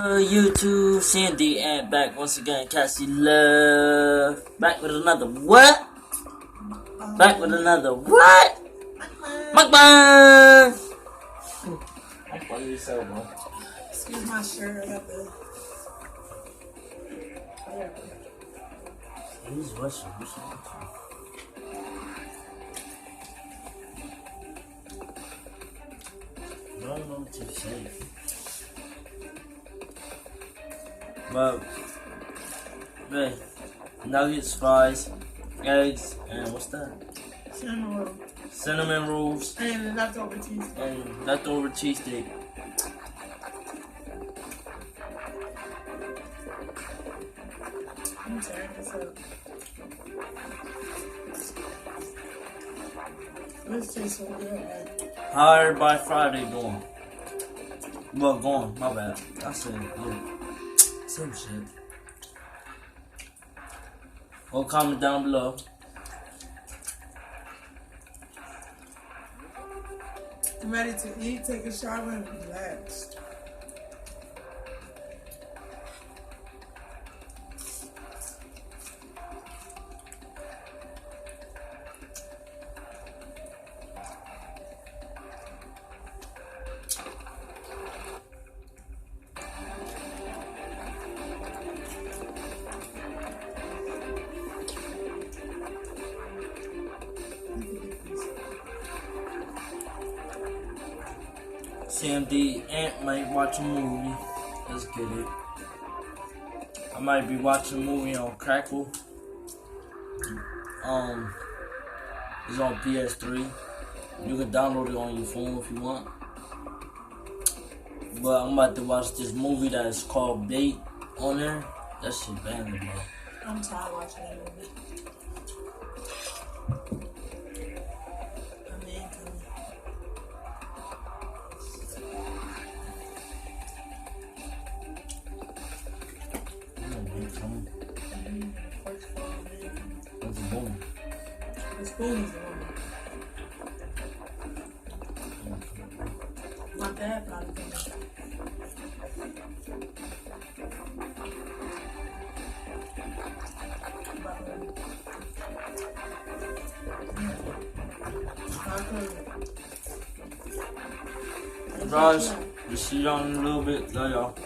YouTube, C.M.D and back once again, Cassie Love. Back with another what? Back with another what? Mukbang! I'm funny yourself, bro. Excuse my shirt. I got the. Who's Russian? I don't know what to say. But, hey, nuggets, fries, eggs, and what's that? Cinnamon roll. Cinnamon rolls And leftover cheese. and leftover cheesesteak. I'm tearing this up. This tastes so good. How everybody Friday going? Well, going, my bad. I said, yeah. Same shit. Well, comment down below. I'm ready to eat, take a shower, and relax. C.M.D Aunt might watch a movie. Let's get it. I might be watching a movie on Crackle. It's on PS3. You can download it on your phone if you want. But I'm about to watch this movie that is called Bait on there. That shit banging, bro. I'm tired of watching that movie. I mean, What's the boom? the spoon is the one. My dad probably did that. Guys, just see y'all in a little bit. Love y'all.